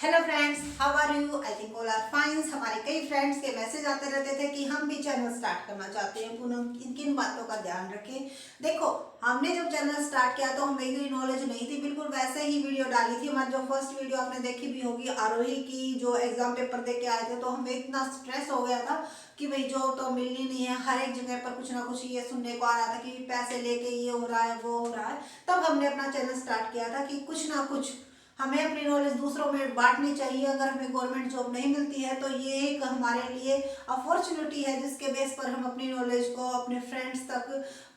Hello friends, how are you? I think all are fine. हमारे कई friends के message आते रहते थे कि हम भी चैनल स्टार्ट करना चाहते हैं, उन किन किन बातों का ध्यान रखें। देखो, हमने जब चैनल स्टार्ट किया तो हमें इतनी नॉलेज नहीं थी, बिल्कुल वैसे ही वीडियो डाली थी। हमारी जो फर्स्ट वीडियो आपने देखी भी होगी, आरोही की, जो एग्जाम पेपर दे के आए थे, तो हमें इतना स्ट्रेस हो गया था कि भाई जॉब तो मिलनी नहीं है। हर एक जगह पर कुछ ना कुछ ये सुनने को आ रहा था कि पैसे लेके ये हो रहा है, वो हो रहा है। तब हमने अपना चैनल स्टार्ट किया था कि कुछ ना कुछ हमें अपनी नॉलेज दूसरों में बांटनी चाहिए। अगर हमें गवर्नमेंट जॉब नहीं मिलती है तो ये एक हमारे लिए अपॉर्चुनिटी है, जिसके बेस पर हम अपनी नॉलेज को अपने फ्रेंड्स तक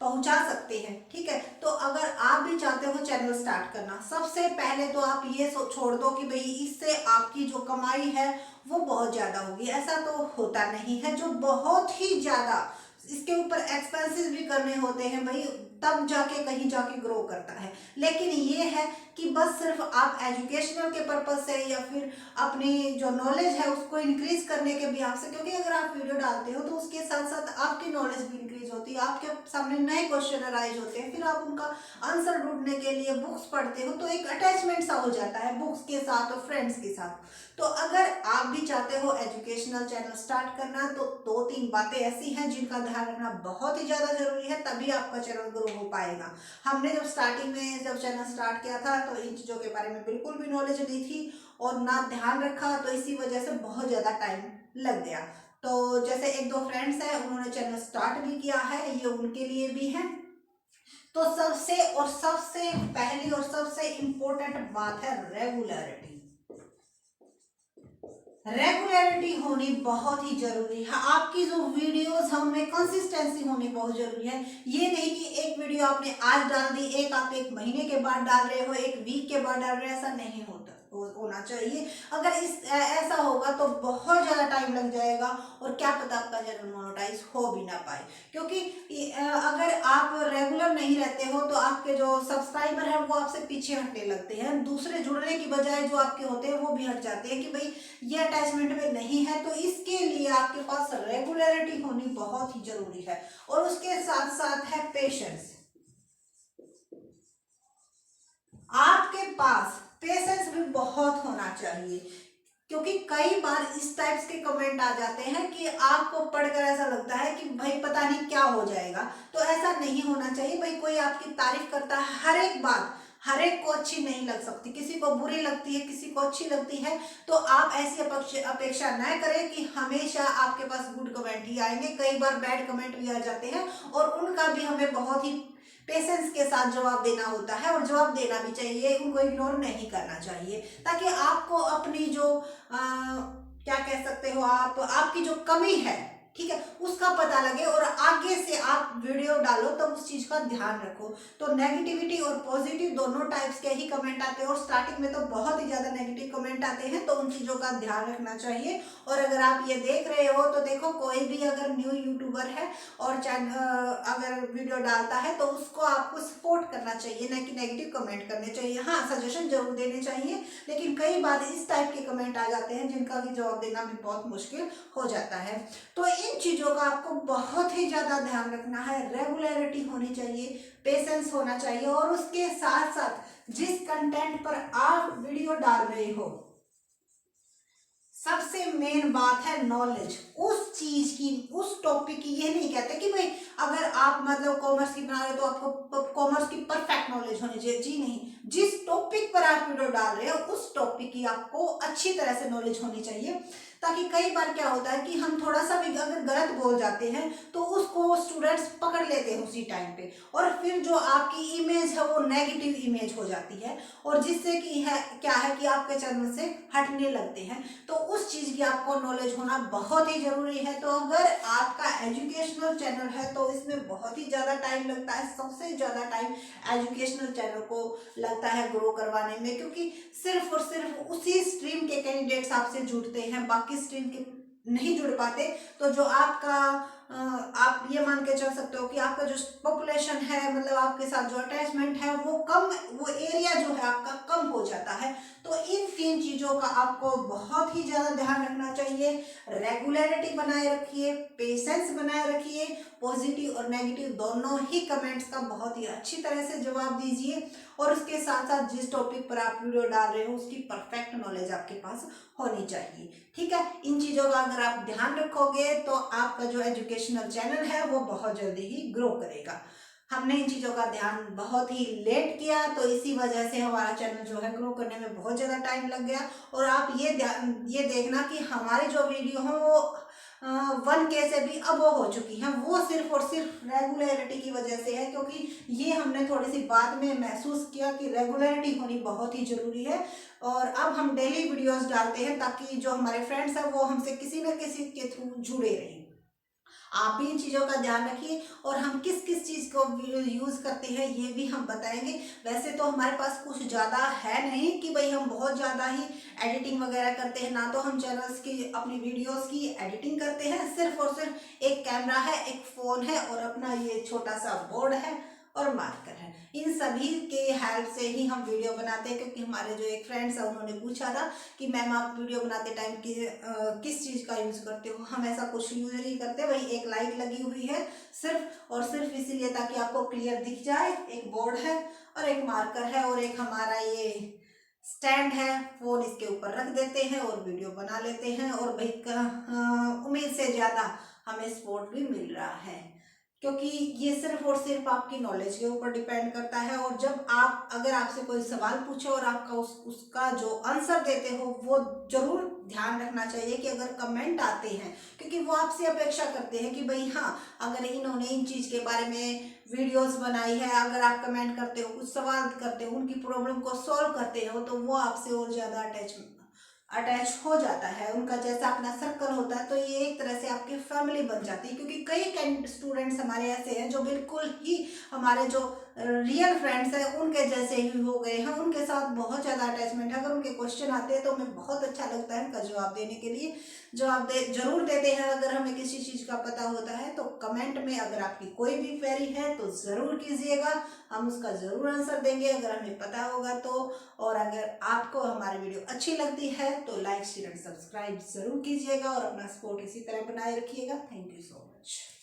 पहुंचा सकते हैं। ठीक है, तो अगर आप भी चाहते हो चैनल स्टार्ट करना, सबसे पहले तो आप ये छोड़ दो कि भाई इससे आपकी जो कमाई है वो बहुत ज्यादा होगी। ऐसा तो होता नहीं है। जो बहुत ही ज्यादा इसके ऊपर एक्सपेंसेस भी करने होते हैं भाई, तब जाके कहीं जाके ग्रो करता है। लेकिन ये है कि बस सिर्फ आप एजुकेशनल के पर्पज से या फिर अपनी जो नॉलेज है उसको इंक्रीज करने के बिहाफ से, क्योंकि अगर आप वीडियो डालते हो तो उसके साथ साथ आपकी नॉलेज भी इंक्रीज होती है, आपके सामने नए क्वेश्चन अराइज होते हैं, फिर आप उनका आंसर ढूंढने के लिए बुक्स पढ़ते हो, तो एक अटैचमेंट सा हो जाता है बुक्स के साथ और फ्रेंड्स के साथ। तो अगर आप भी चाहते हो एजुकेशनल चैनल स्टार्ट करना, तो दो तीन बातें ऐसी हैं जिनका ध्यान रखना बहुत ही ज्यादा जरूरी है, तभी आपका चैनल ग्रो हो पाएगा। हमने जब स्टार्टिंग में जब चैनल स्टार्ट किया था तो इन चीजों के बारे में बिल्कुल भी नॉलेज नहीं थी और ना ध्यान रखा, तो इसी वजह से बहुत ज्यादा टाइम लग गया। तो जैसे एक दो फ्रेंड्स हैं, उन्होंने चैनल स्टार्ट भी किया है, ये उनके लिए भी है। तो सबसे पहली और सबसे इंपॉर्टेंट बात है रेगुलरिटी। रेगुलरिटी होनी बहुत ही जरूरी है। आपकी जो वीडियोस है उनमें कंसिस्टेंसी होनी बहुत जरूरी है। ये नहीं कि एक वीडियो आपने आज डाल दी, एक आप एक महीने के बाद डाल रहे हो, एक वीक के बाद डाल रहे हो, ऐसा नहीं होता होना चाहिए। अगर ऐसा होगा तो बहुत ज्यादा टाइम लग जाएगा और क्या पता आपका चैनल मोनेटाइज हो भी ना पाए। क्योंकि अगर आप रेगुलर नहीं रहते हो तो आपके जो सब्सक्राइबर है वो आपसे पीछे हटने लगते हैं, दूसरे जुड़ने की बजाय जो आपके होते हैं वो भी हट जाते हैं कि भाई ये अटैचमेंट में नहीं है। तो इसके लिए आपके पास रेगुलरिटी होनी बहुत ही जरूरी है और उसके साथ साथ है पेशेंस। आपके पास पेशेंस भी बहुत होना चाहिए, क्योंकि कई बार इस टाइप्स के कमेंट आ जाते हैं कि आपको पढ़कर ऐसा लगता है कि भाई पता नहीं क्या हो जाएगा। तो ऐसा नहीं होना चाहिए भाई। कोई आपकी तारीफ करता है, हर एक बात हर एक को अच्छी नहीं लग सकती, किसी को बुरी लगती है, किसी को अच्छी लगती है। तो आप ऐसी अपेक्षा न करें कि हमेशा आपके पास गुड कमेंट ही आएंगे। कई बार बैड कमेंट भी आ जाते हैं और उनका भी हमें बहुत ही पेशेंस के साथ जवाब देना होता है और जवाब देना भी चाहिए, उनको इग्नोर नहीं करना चाहिए, ताकि आपको अपनी जो क्या कह सकते हो आप, आपकी जो कमी है, ठीक है, उसका पता लगे और आगे से आप वीडियो डालो तो उस चीज का ध्यान रखो। तो नेगेटिविटी और पॉजिटिव दोनों टाइप्स के ही कमेंट आते हैं और स्टार्टिंग में तो बहुत ही ज्यादा नेगेटिव कमेंट आते हैं, तो उन चीजों का ध्यान रखना चाहिए। और अगर आप ये देख रहे हो तो देखो, कोई भी अगर न्यू यूट्यूबर है और अगर वीडियो डालता है तो उसको आपको सपोर्ट करना चाहिए, ना कि नेगेटिव कमेंट करने चाहिए। हाँ, सजेशन जरूर देने चाहिए, लेकिन कई बार इस टाइप के कमेंट आ जाते हैं जिनका भी जवाब देना भी बहुत मुश्किल हो जाता है। तो इन चीजों का आपको बहुत ही ज्यादा ध्यान रखना है। रेगुलरिटी होनी चाहिए, पेशेंस होना चाहिए और उसके साथ साथ जिस कंटेंट पर आप वीडियो डाल रहे हो, सबसे मेन बात है नॉलेज उस चीज की, उस टॉपिक की। ये नहीं कहते कि भाई अगर आप मतलब कॉमर्स की बना रहे हो तो आपको कॉमर्स की परफेक्ट नॉलेज होनी चाहिए, जी नहीं। जिस टॉपिक पर आप वीडियो डाल रहे हो उस टॉपिक की आपको अच्छी तरह से नॉलेज होनी चाहिए, ताकि कई बार क्या होता है कि हम थोड़ा सा भी अगर गलत बोल जाते हैं तो उसको स्टूडेंट्स पकड़ लेते हैं उसी टाइम पे, और फिर जो आपकी इमेज है वो नेगेटिव इमेज हो जाती है और जिससे कि है क्या है कि आपके चैनल से हटने लगते हैं। तो उस चीज की आपको नॉलेज होना बहुत ही जरूरी है। तो अगर आपका एजुकेशनल चैनल है तो इसमें बहुत ही ज्यादा टाइम लगता है, सबसे ज्यादा टाइम एजुकेशनल चैनल को लगता है ग्रो करवाने में, क्योंकि सिर्फ और सिर्फ उसी स्ट्रीम के कैंडिडेट्स आपसे जुड़ते हैं, बाकी स्ट्रीम के नहीं जुड़ पाते। तो जो आपका आप ये मान के चल सकते हो कि आपका जो पॉपुलेशन है, मतलब आपके साथ जो अटैचमेंट है वो कम, वो एरिया जो है आपका कम हो जाता है। तो इन 3 चीज़ों का आपको बहुत ही ज़्यादा ध्यान रखना चाहिए। रेगुलरिटी बनाए रखिए, पेशेंस बनाए रखिए, पॉजिटिव और नेगेटिव दोनों ही कमेंट्स का बहुत ही अच्छी तरह से जवाब दीजिए, और उसके साथ साथ जिस टॉपिक पर आप वीडियो डाल रहे हो उसकी परफेक्ट नॉलेज आपके पास होनी चाहिए। ठीक है, इन चीज़ों का अगर आप ध्यान रखोगे तो आपका जो एजुकेशनल चैनल है वो बहुत जल्दी ही ग्रो करेगा। हमने इन चीज़ों का ध्यान बहुत ही लेट किया, तो इसी वजह से हमारा चैनल जो है ग्रो करने में बहुत ज़्यादा टाइम लग गया। और आप ये देखना कि हमारे जो वीडियो हैं वो 1K से भी अब हो चुकी हैं, वो सिर्फ और सिर्फ रेगुलरिटी की वजह से है, क्योंकि ये हमने थोड़ी सी बाद में महसूस किया कि रेगुलरिटी होनी बहुत ही ज़रूरी है। और अब हम डेली वीडियोस डालते हैं ताकि जो हमारे फ्रेंड्स हैं वो हमसे किसी न किसी के थ्रू जुड़े रहें। आप भी इन चीज़ों का ध्यान रखिए, और हम किस किस चीज़ को यूज़ करते हैं ये भी हम बताएंगे। वैसे तो हमारे पास कुछ ज़्यादा है नहीं कि भाई हम बहुत ज़्यादा ही एडिटिंग वगैरह करते हैं, ना तो हम चैनल्स की अपनी वीडियोस की एडिटिंग करते हैं। सिर्फ और सिर्फ एक कैमरा है, एक फ़ोन है और अपना ये छोटा सा बोर्ड है और मार्कर है। इन सभी के हेल्प से ही हम वीडियो बनाते हैं, क्योंकि हमारे जो एक फ्रेंड्स है उन्होंने पूछा था कि मैम आप वीडियो बनाते टाइम किस चीज़ का यूज़ करते हो। हम ऐसा कुछ यूज़ नहीं करते, वही एक लाइट लगी हुई है सिर्फ और सिर्फ इसीलिए ताकि आपको क्लियर दिख जाए। एक बोर्ड है और एक मार्कर है और एक हमारा ये स्टैंड है, फोन इसके ऊपर रख देते हैं और वीडियो बना लेते हैं। और भाई उम्मीद से ज़्यादा हमें सपोर्ट भी मिल रहा है, क्योंकि ये सिर्फ और सिर्फ आपकी नॉलेज के ऊपर डिपेंड करता है। और जब आप अगर आपसे कोई सवाल पूछे और आपका उसका जो आंसर देते हो वो जरूर ध्यान रखना चाहिए कि अगर कमेंट आते हैं, क्योंकि वो आपसे अपेक्षा करते हैं कि भाई हाँ, अगर इन्होंने इन चीज़ के बारे में वीडियोस बनाई है, अगर आप कमेंट करते हो, कुछ सवाल करते हो, उनकी प्रॉब्लम को सॉल्व करते हो, तो वो आपसे और ज़्यादा अटैच हो जाता है। उनका जैसा अपना सर्कल होता है, तो ये एक तरह से आपकी फैमिली बन जाती है। क्योंकि कई स्टूडेंट्स हमारे ऐसे हैं जो बिल्कुल ही हमारे जो रियल फ्रेंड्स हैं उनके जैसे ही हो गए हैं, उनके साथ बहुत ज़्यादा अटैचमेंट है। अगर उनके क्वेश्चन आते हैं तो हमें बहुत अच्छा लगता है उनका जवाब देने के लिए। जवाब जरूर देते हैं। अगर हमें किसी चीज़ का पता होता है तो कमेंट में अगर आपकी कोई भी क्वेरी है तो ज़रूर कीजिएगा, हम उसका ज़रूर आंसर देंगे अगर हमें पता होगा तो। और अगर आपको हमारी वीडियो अच्छी लगती है तो लाइक शेयर एंड सब्सक्राइब जरूर कीजिएगा और अपना सपोर्ट इसी तरह बनाए रखिएगा। Thank you so much.